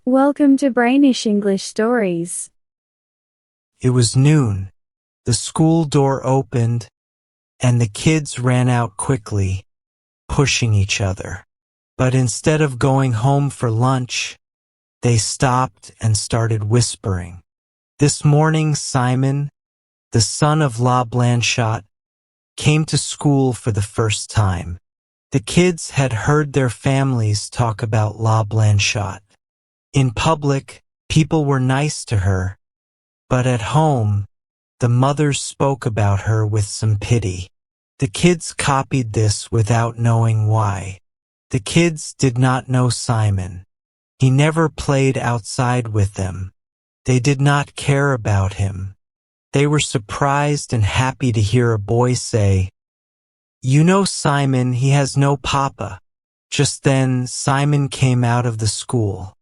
Welcome to Brainish English Stories. It was noon. The school door opened, and the kids ran out quickly, pushing each other. But instead of going home for lunch, they stopped and started whispering. This morning Simon, the son of La Blanchot, came to school for the first time. The kids had heard their families talk about La Blanchot. In public, people were nice to her, but at home, the mothers spoke about her with some pity. The kids copied this without knowing why. The kids did not know Simon. He never played outside with them. They did not care about him. They were surprised and happy to hear a boy say, "You know Simon, he has no papa." Just then, Simon came out of the school.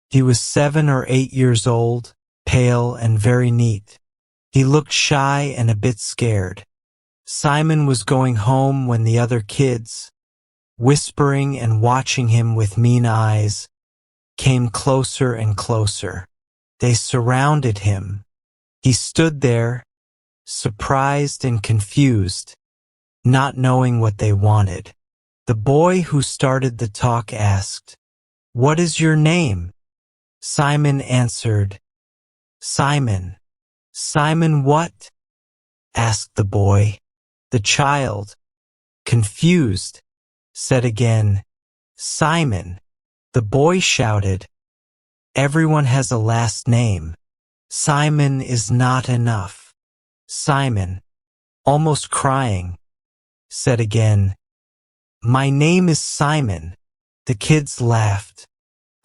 He was 7 or 8 years old, pale and very neat. He looked shy and a bit scared. Simon was going home when the other kids, whispering and watching him with mean eyes, came closer and closer. They surrounded him. He stood there, surprised and confused, not knowing what they wanted. The boy who started the talk asked, "What is your name?" Simon answered, "Simon." "Simon what?" asked the boy. The child, confused, said again, "Simon." The boy shouted, "Everyone has a last name. Simon is not enough." Simon, almost crying, said again, "My name is Simon." The kids laughed.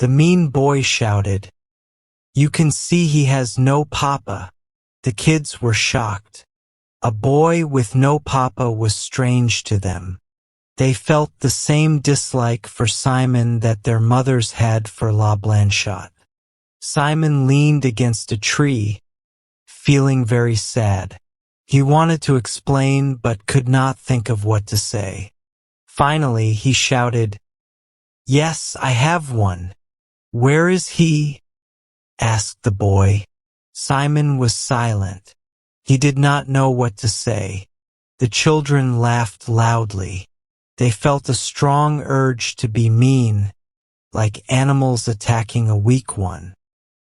The mean boy shouted, "You can see he has no papa." The kids were shocked. A boy with no papa was strange to them. They felt the same dislike for Simon that their mothers had for La Blanchot. Simon leaned against a tree, feeling very sad. He wanted to explain but could not think of what to say. Finally, he shouted, "Yes, I have one." "Where is he?" asked the boy. Simon was silent. He did not know what to say. The children laughed loudly. They felt a strong urge to be mean, like animals attacking a weak one.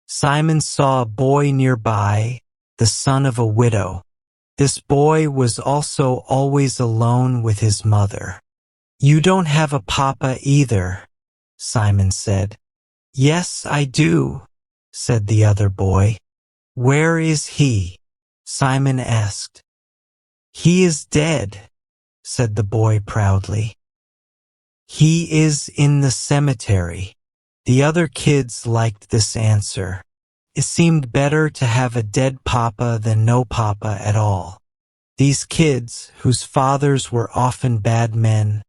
Simon saw a boy nearby, the son of a widow. This boy was also always alone with his mother. "You don't have a papa either," Simon said. "Yes, I do," said the other boy. "Where is he?" Simon asked. "He is dead," said the boy proudly. "He is in the cemetery." The other kids liked this answer. It seemed better to have a dead papa than no papa at all. These kids, whose fathers were often bad men,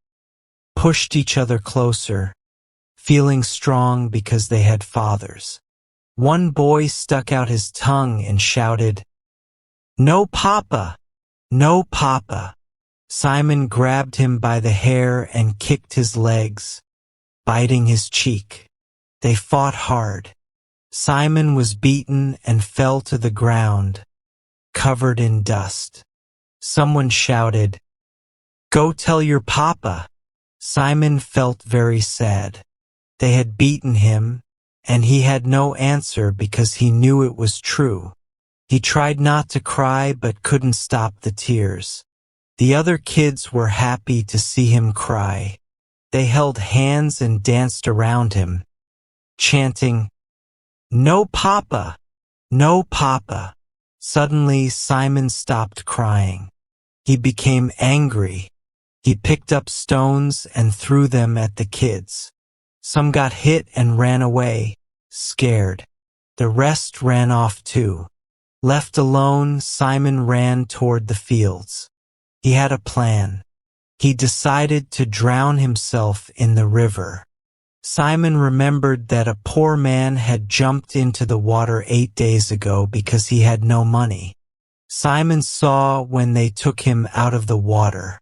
pushed each other closer, feeling strong because they had fathers. One boy stuck out his tongue and shouted, "No papa! No papa!" Simon grabbed him by the hair and kicked his legs, biting his cheek. They fought hard. Simon was beaten and fell to the ground, covered in dust. Someone shouted, "Go tell your papa." Simon felt very sad. They had beaten him, and he had no answer because he knew it was true. He tried not to cry but couldn't stop the tears. The other kids were happy to see him cry. They held hands and danced around him, chanting, "No papa! No papa!" Suddenly Simon stopped crying. He became angry. He picked up stones and threw them at the kids. Some got hit and ran away, scared. The rest ran off too. Left alone, Simon ran toward the fields. He had a plan. He decided to drown himself in the river. Simon remembered that a poor man had jumped into the water 8 days ago because he had no money. Simon saw when they took him out of the water.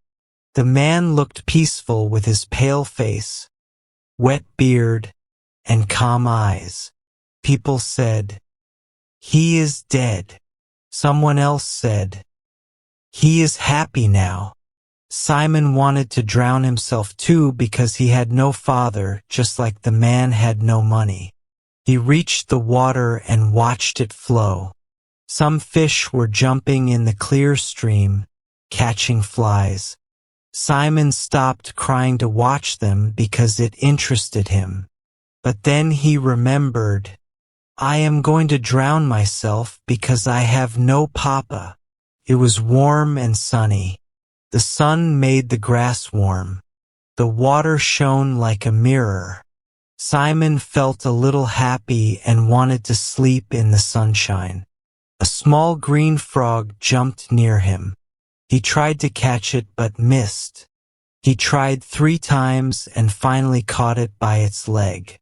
The man looked peaceful with his pale face, wet beard, and calm eyes. People said, "He is dead." Someone else said, "He is happy now." Simon wanted to drown himself too because he had no father, just like the man had no money. He reached the water and watched it flow. Some fish were jumping in the clear stream, catching flies. Simon stopped crying to watch them because it interested him. But then he remembered, "I am going to drown myself because I have no papa." It was warm and sunny. The sun made the grass warm. The water shone like a mirror. Simon felt a little happy and wanted to sleep in the sunshine. A small green frog jumped near him. He tried to catch it but missed. He tried 3 times and finally caught it by its leg.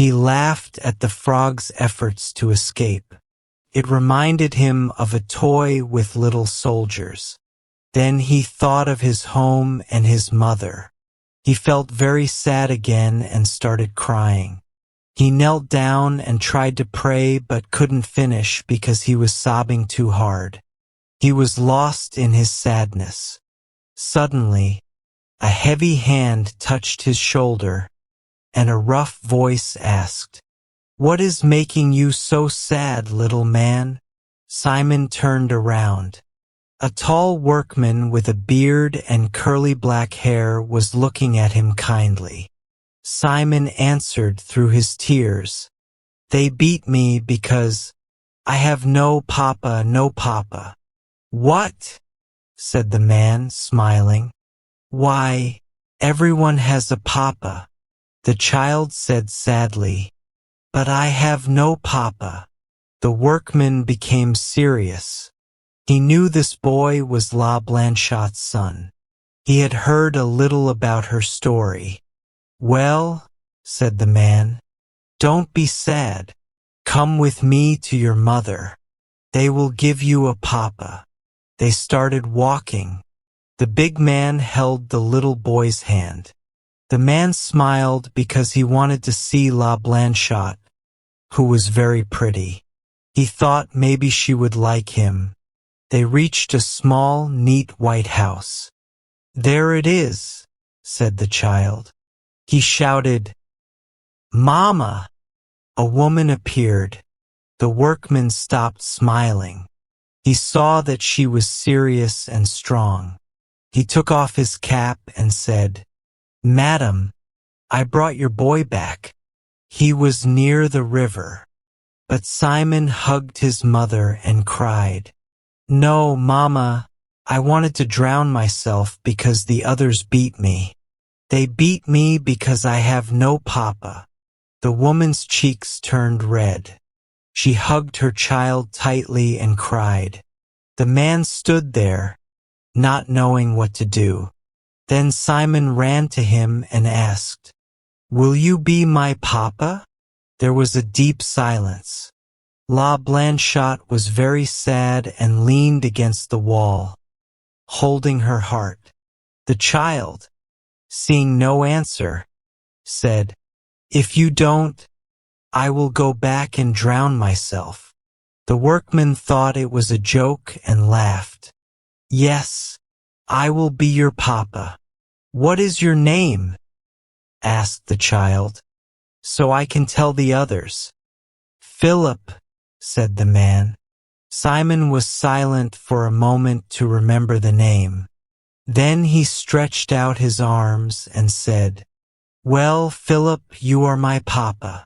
He laughed at the frog's efforts to escape. It reminded him of a toy with little soldiers. Then he thought of his home and his mother. He felt very sad again and started crying. He knelt down and tried to pray but couldn't finish because he was sobbing too hard. He was lost in his sadness. Suddenly, a heavy hand touched his shoulder, and a rough voice asked, "What is making you so sad, little man?" Simon turned around. A tall workman with a beard and curly black hair was looking at him kindly. Simon answered through his tears, "They beat me because I have no papa, no papa." "What?" said the man, smiling. "Why, everyone has a papa," the child said sadly. "But I have no papa." The workman became serious. He knew this boy was La Blanchotte's son. He had heard a little about her story. "Well," said the man, "don't be sad. Come with me to your mother. They will give you a papa." They started walking. The big man held the little boy's hand. The man smiled because he wanted to see La Blanchotte, who was very pretty. He thought maybe she would like him. They reached a small, neat white house. "There it is," said the child. He shouted, "Mama!" A woman appeared. The workman stopped smiling. He saw that she was serious and strong. He took off his cap and said, "Madam, I brought your boy back. He was near the river." But Simon hugged his mother and cried, "No, Mama, I wanted to drown myself because the others beat me. They beat me because I have no papa." The woman's cheeks turned red. She hugged her child tightly and cried. The man stood there, not knowing what to do. Then Simon ran to him and asked, "Will you be my papa?" There was a deep silence. La Blanchotte was very sad and leaned against the wall, holding her heart. The child, seeing no answer, said, "If you don't, I will go back and drown myself." The workman thought it was a joke and laughed. "Yes, I will be your papa." "What is your name?" asked the child, "so I can tell the others." "Philip," said the man. Simon was silent for a moment to remember the name. Then he stretched out his arms and said, "Well, Philip, you are my papa."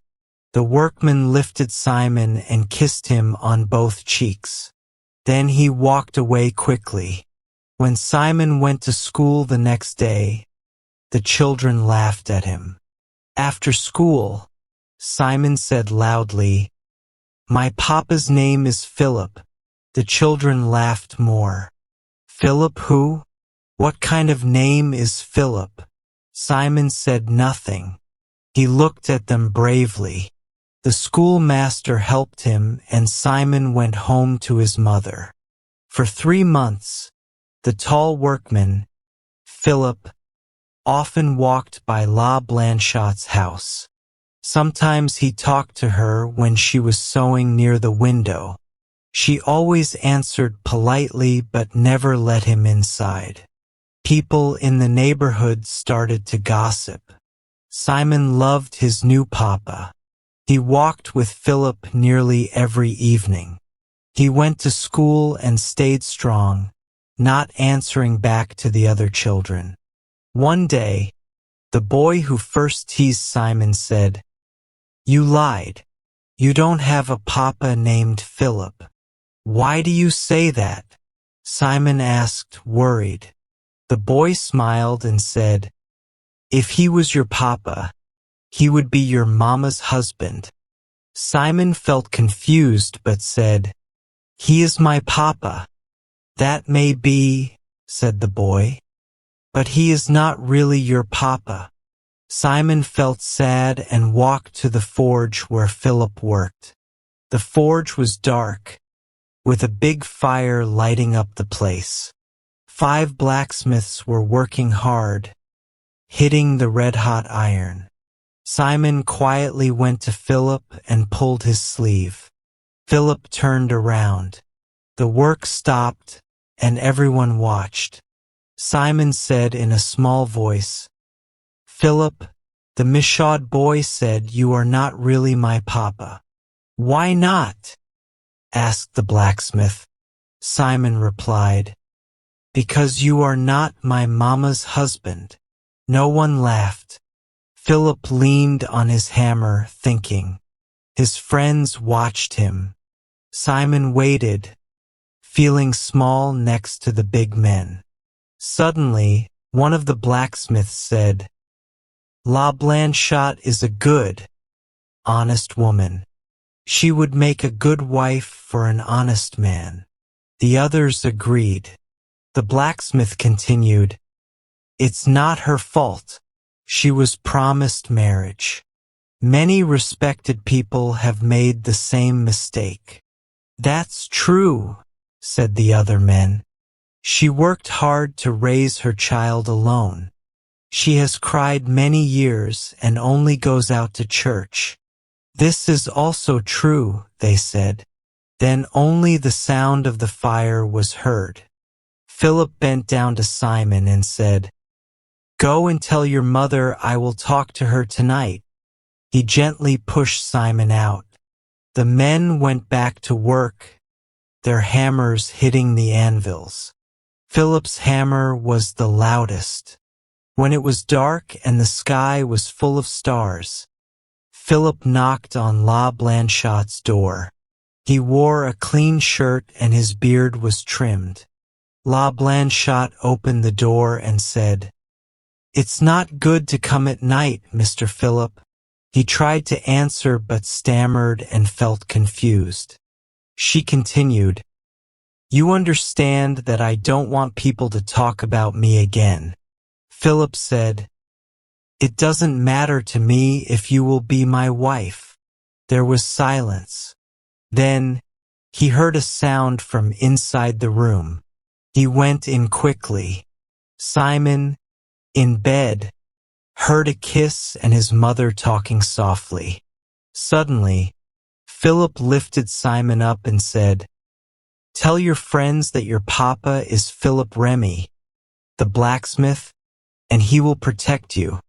The workman lifted Simon and kissed him on both cheeks. Then he walked away quickly. When Simon went to school the next day, the children laughed at him. After school, Simon said loudly, "My papa's name is Philip." The children laughed more. "Philip who? What kind of name is Philip?" Simon said nothing. He looked at them bravely. The schoolmaster helped him, and Simon went home to his mother. For 3 months, the tall workman, Philip, often walked by La Blanchotte's house. Sometimes he talked to her when she was sewing near the window. She always answered politely but never let him inside. People in the neighborhood started to gossip. Simon loved his new papa. He walked with Philip nearly every evening. He went to school and stayed strong, not answering back to the other children. One day, the boy who first teased Simon said, "You lied. You don't have a papa named Philip." "Why do you say that?" Simon asked, worried. The boy smiled and said, "If he was your papa, he would be your mama's husband." Simon felt confused but said, "He is my papa." "That may be," said the boy, "but he is not really your papa." Simon felt sad and walked to the forge where Philip worked. The forge was dark, with a big fire lighting up the place. 5 blacksmiths were working hard, hitting the red-hot iron. Simon quietly went to Philip and pulled his sleeve. Philip turned around. The work stopped, and everyone watched. Simon said in a small voice, "Philip, the Michaud boy said you are not really my papa." "Why not?" asked the blacksmith. Simon replied, "Because you are not my mama's husband." No one laughed. Philip leaned on his hammer, thinking. His friends watched him. Simon waited, feeling small next to the big men. Suddenly, one of the blacksmiths said, "La Blanchot is a good, honest woman. She would make a good wife for an honest man." The others agreed. The blacksmith continued, "It's not her fault. She was promised marriage. Many respected people have made the same mistake." "That's true," said the other men. "She worked hard to raise her child alone. She has cried many years and only goes out to church." "This is also true," they said. Then only the sound of the fire was heard. Philip bent down to Simon and said, "Go and tell your mother I will talk to her tonight." He gently pushed Simon out. The men went back to work, their hammers hitting the anvils. Philip's hammer was the loudest. When it was dark and the sky was full of stars, Philip knocked on La Blanchot's door. He wore a clean shirt and his beard was trimmed. La Blanchot opened the door and said, "It's not good to come at night, Mr. Philip." He tried to answer but stammered and felt confused. She continued, "You understand that I don't want people to talk about me again." Philip said, "It doesn't matter to me if you will be my wife." There was silence. Then he heard a sound from inside the room. He went in quickly. Simon, in bed, heard a kiss and his mother talking softly. Suddenly, Philip lifted Simon up and said, "Tell your friends that your papa is Philip Remy, the blacksmith, and he will protect you."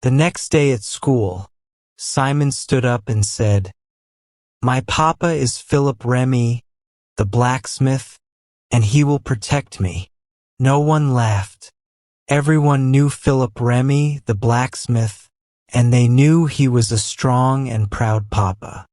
The next day at school, Simon stood up and said, "My papa is Philip Remy, the blacksmith, and he will protect me." No one laughed. Everyone knew Philip Remy, the blacksmith, and they knew he was a strong and proud papa.